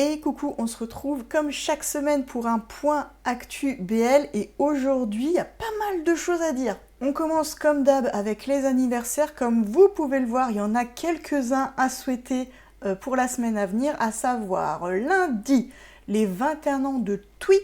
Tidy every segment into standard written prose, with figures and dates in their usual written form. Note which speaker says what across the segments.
Speaker 1: Et coucou, on se retrouve comme chaque semaine pour un point actu BL et aujourd'hui il y a pas mal de choses à dire. On commence comme d'hab avec les anniversaires, comme vous pouvez le voir il y en a quelques-uns à souhaiter pour la semaine à venir, à savoir lundi les 21 ans de Tui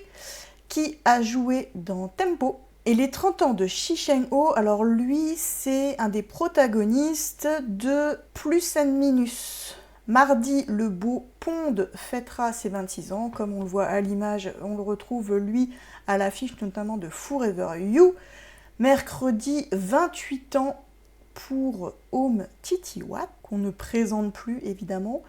Speaker 1: qui a joué dans Tempo et les 30 ans de Shi Cheng-ho. Alors lui c'est un des protagonistes de Plus and Minus. Mardi, le beau Pond fêtera ses 26 ans, comme on le voit à l'image, on le retrouve lui à l'affiche notamment de Forever You. Mercredi, 28 ans pour Home Titiwat, qu'on ne présente plus évidemment,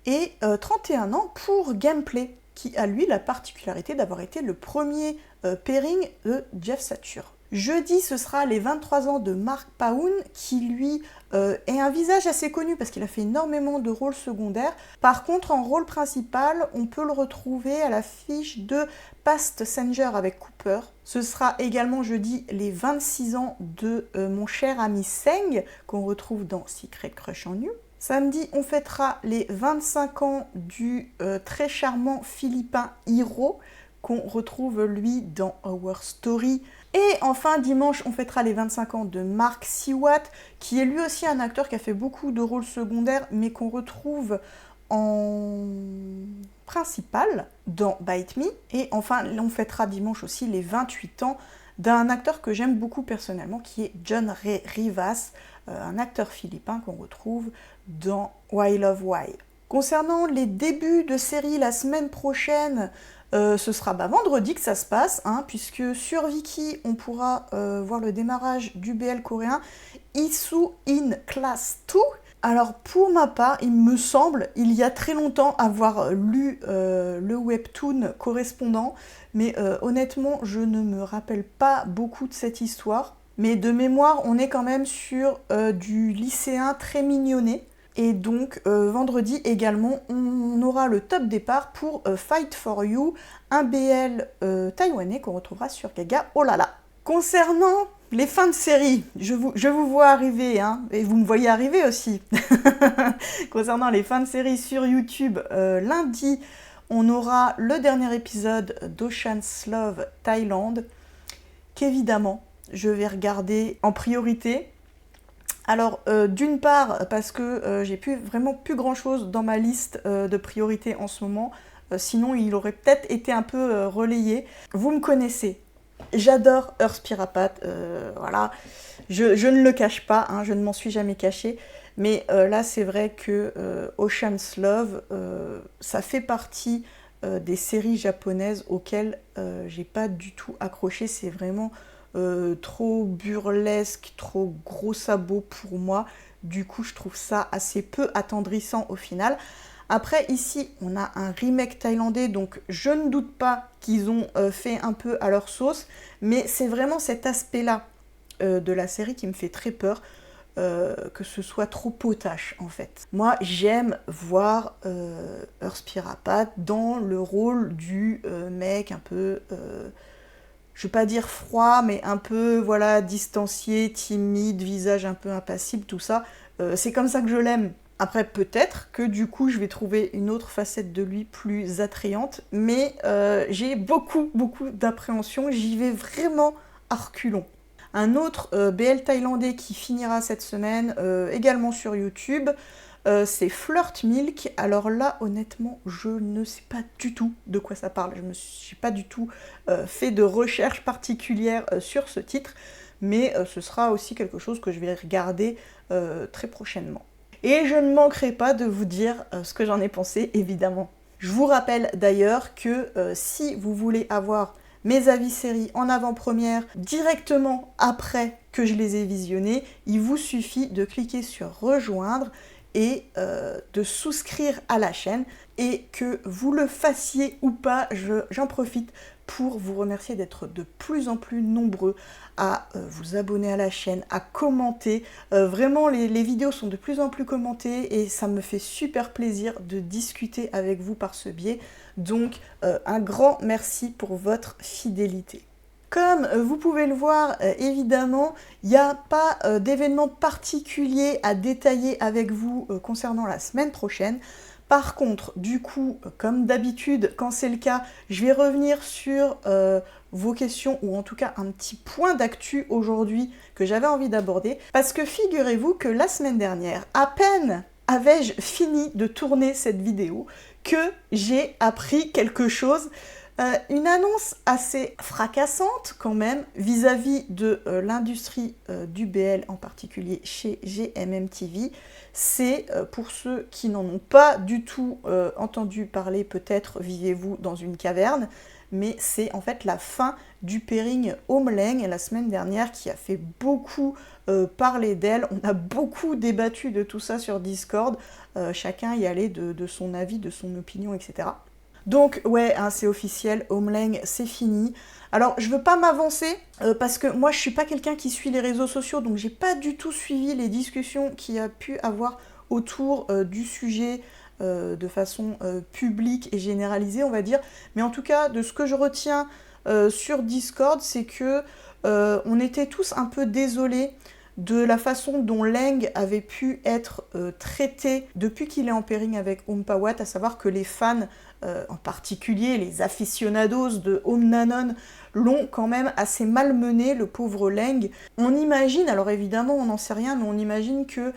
Speaker 1: et 31 ans pour Gameplay, qui a lui la particularité d'avoir été le premier pairing de Jeff Satur. Jeudi, ce sera les 23 ans de Mark Paun, qui lui est un visage assez connu parce qu'il a fait énormément de rôles secondaires. Par contre, en rôle principal, on peut le retrouver à l'affiche de Past Sanger avec Cooper. Ce sera également jeudi les 26 ans de mon cher ami Seng, qu'on retrouve dans Secret Crush on You. Samedi, on fêtera les 25 ans du très charmant Philippin Hiro, qu'on retrouve lui dans Our Story. Et enfin, dimanche, on fêtera les 25 ans de Mark Siwat, qui est lui aussi un acteur qui a fait beaucoup de rôles secondaires, mais qu'on retrouve en principal dans Bite Me. Et enfin, on fêtera dimanche aussi les 28 ans d'un acteur que j'aime beaucoup personnellement, qui est John Ray Rivas, un acteur philippin qu'on retrouve dans Why Love Why. Concernant les débuts de série la semaine prochaine, ce sera vendredi que ça se passe, puisque sur Viki, on pourra voir le démarrage du BL coréen Isu in Class 2. Alors pour ma part, il me semble, il y a très longtemps, avoir lu le webtoon correspondant, mais honnêtement, je ne me rappelle pas beaucoup de cette histoire. Mais de mémoire, on est quand même sur du lycéen très mignonné. Et donc vendredi également, on aura le top départ pour Fight for You, un BL taïwanais qu'on retrouvera sur Gaga Oh là là. Concernant les fins de série, je vous vois arriver, et vous me voyez arriver aussi. Concernant les fins de série sur YouTube, lundi, on aura le dernier épisode d'Ocean's Love Thailand, qu'évidemment, je vais regarder en priorité. Alors, d'une part, parce que j'ai vraiment plus grand chose dans ma liste de priorités en ce moment, sinon il aurait peut-être été un peu relayé. Vous me connaissez, j'adore Earthpirapat, voilà, je ne le cache pas, je ne m'en suis jamais cachée, mais là c'est vrai que Ocean's Love, ça fait partie des séries japonaises auxquelles j'ai pas du tout accroché, c'est vraiment trop burlesque, trop gros sabots pour moi. Du coup, je trouve ça assez peu attendrissant au final. Après, ici, on a un remake thaïlandais, donc je ne doute pas qu'ils ont fait un peu à leur sauce, mais c'est vraiment cet aspect-là de la série qui me fait très peur, que ce soit trop potache en fait. Moi, j'aime voir Earthpirapat dans le rôle du mec un peu... je vais pas dire froid, mais un peu, voilà, distancié, timide, visage un peu impassible, tout ça. C'est comme ça que je l'aime. Après, peut-être que du coup, je vais trouver une autre facette de lui plus attrayante, mais j'ai beaucoup d'appréhension. J'y vais vraiment à reculons. Un autre BL thaïlandais qui finira cette semaine, également sur YouTube, c'est Flirt Milk. Alors là, honnêtement, je ne sais pas du tout de quoi ça parle. Je ne me suis pas du tout fait de recherche particulière sur ce titre, mais ce sera aussi quelque chose que je vais regarder très prochainement. Et je ne manquerai pas de vous dire ce que j'en ai pensé, évidemment. Je vous rappelle d'ailleurs que si vous voulez avoir mes avis séries en avant-première directement après que je les ai visionnés, il vous suffit de cliquer sur rejoindre et de souscrire à la chaîne, et que vous le fassiez ou pas, j'en profite pour vous remercier d'être de plus en plus nombreux à vous abonner à la chaîne, à commenter. Vraiment, les vidéos sont de plus en plus commentées et ça me fait super plaisir de discuter avec vous par ce biais. Donc, un grand merci pour votre fidélité. Comme vous pouvez le voir, évidemment, il n'y a pas d'événement particulier à détailler avec vous concernant la semaine prochaine. Par contre, du coup, comme d'habitude, quand c'est le cas, je vais revenir sur vos questions, ou en tout cas un petit point d'actu aujourd'hui que j'avais envie d'aborder, parce que figurez-vous que la semaine dernière, à peine avais-je fini de tourner cette vidéo, que j'ai appris quelque chose, une annonce assez fracassante quand même, vis-à-vis de l'industrie du BL, en particulier chez GMM TV. C'est, pour ceux qui n'en ont pas du tout entendu parler, peut-être vivez-vous dans une caverne, mais c'est en fait la fin du pairing Homelang la semaine dernière qui a fait beaucoup parler d'elle. On a beaucoup débattu de tout ça sur Discord, chacun y allait de son avis, de son opinion, etc. Donc ouais, hein, c'est officiel, Homelang c'est fini. Alors je veux pas m'avancer parce que moi je suis pas quelqu'un qui suit les réseaux sociaux, donc j'ai pas du tout suivi les discussions qu'il y a pu avoir autour du sujet de façon publique et généralisée, on va dire. Mais en tout cas, de ce que je retiens sur Discord, c'est que on était tous un peu désolés de la façon dont Leng avait pu être traité depuis qu'il est en pairing avec Ompawat, à savoir que les fans, en particulier les aficionados de Home Nanon, l'ont quand même assez malmené, le pauvre Leng. On imagine, alors évidemment on n'en sait rien, mais on imagine que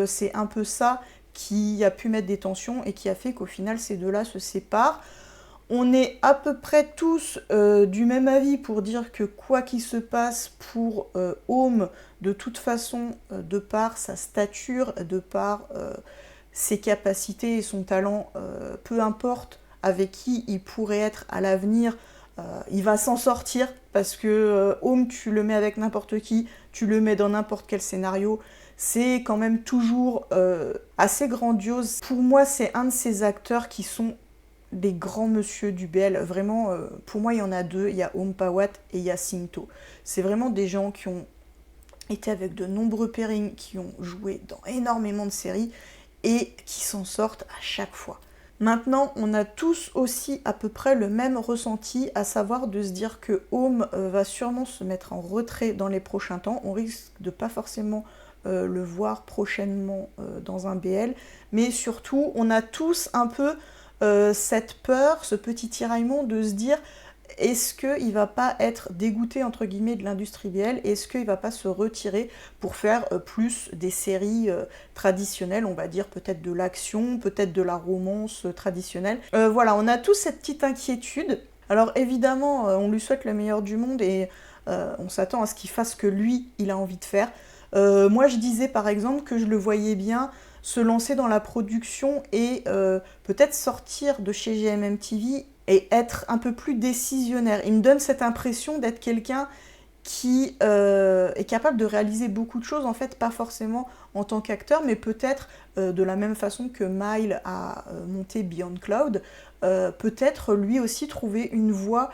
Speaker 1: c'est un peu ça qui a pu mettre des tensions et qui a fait qu'au final ces deux-là se séparent. On est à peu près tous du même avis pour dire que quoi qu'il se passe pour Home, de toute façon, de par sa stature, de par ses capacités et son talent, peu importe avec qui il pourrait être à l'avenir, il va s'en sortir, parce que Home, tu le mets avec n'importe qui, tu le mets dans n'importe quel scénario, c'est quand même toujours assez grandiose. Pour moi, c'est un de ces acteurs qui sont des grands monsieur du BL. Vraiment, pour moi, il y en a deux. Il y a Ompawat et il y a Singto. C'est vraiment des gens qui ont été avec de nombreux pairings, qui ont joué dans énormément de séries et qui s'en sortent à chaque fois. Maintenant, on a tous aussi à peu près le même ressenti, à savoir de se dire que Home va sûrement se mettre en retrait dans les prochains temps. On risque de pas forcément le voir prochainement dans un BL, mais surtout, on a tous un peu cette peur, ce petit tiraillement de se dire est-ce qu'il va pas être dégoûté entre guillemets de l'industrie BL, est-ce qu'il va pas se retirer pour faire plus des séries traditionnelles, on va dire peut-être de l'action, peut-être de la romance traditionnelle. Voilà, on a tous cette petite inquiétude. Alors évidemment, on lui souhaite le meilleur du monde et on s'attend à ce qu'il fasse ce que lui, il a envie de faire. Moi je disais par exemple que je le voyais bien se lancer dans la production et peut-être sortir de chez GMM TV et être un peu plus décisionnaire. Il me donne cette impression d'être quelqu'un qui est capable de réaliser beaucoup de choses, en fait, pas forcément en tant qu'acteur, mais peut-être de la même façon que Mile a monté Beyond Cloud, peut-être lui aussi trouver une voie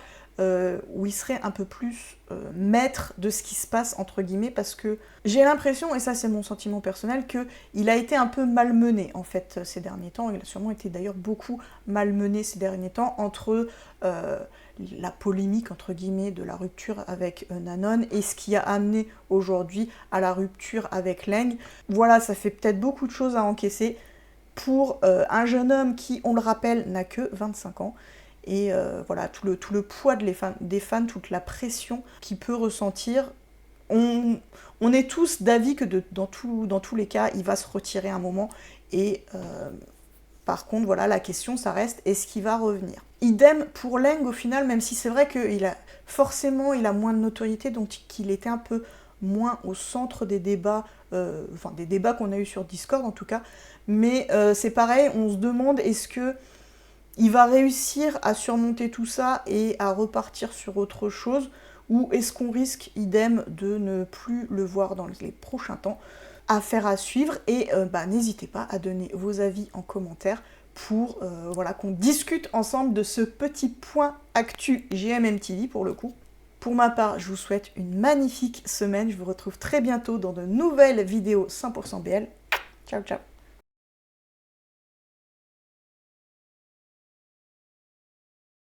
Speaker 1: où il serait un peu plus maître de ce qui se passe, entre guillemets, parce que j'ai l'impression, et ça c'est mon sentiment personnel, qu'il a été un peu malmené, en fait, ces derniers temps. Il a sûrement été d'ailleurs beaucoup malmené ces derniers temps, entre la polémique, entre guillemets, de la rupture avec Nanon, et ce qui a amené aujourd'hui à la rupture avec Leng. Voilà, ça fait peut-être beaucoup de choses à encaisser pour un jeune homme qui, on le rappelle, n'a que 25 ans, et voilà, tout le poids des fans, toute la pression qu'il peut ressentir. On est tous d'avis que dans tous les cas, il va se retirer un moment, et par contre, voilà, la question, ça reste, est-ce qu'il va revenir? Idem pour Leng, au final, même si c'est vrai qu'il a forcément moins de notoriété, donc qu'il était un peu moins au centre des débats, enfin des débats qu'on a eu sur Discord en tout cas, mais c'est pareil, on se demande est-ce que il va réussir à surmonter tout ça et à repartir sur autre chose, ou est-ce qu'on risque, idem, de ne plus le voir dans les prochains temps? Affaire à suivre, et n'hésitez pas à donner vos avis en commentaire pour voilà, qu'on discute ensemble de ce petit point actu GMM TV pour le coup. Pour ma part, je vous souhaite une magnifique semaine, je vous retrouve très bientôt dans de nouvelles vidéos 100% BL. Ciao ciao.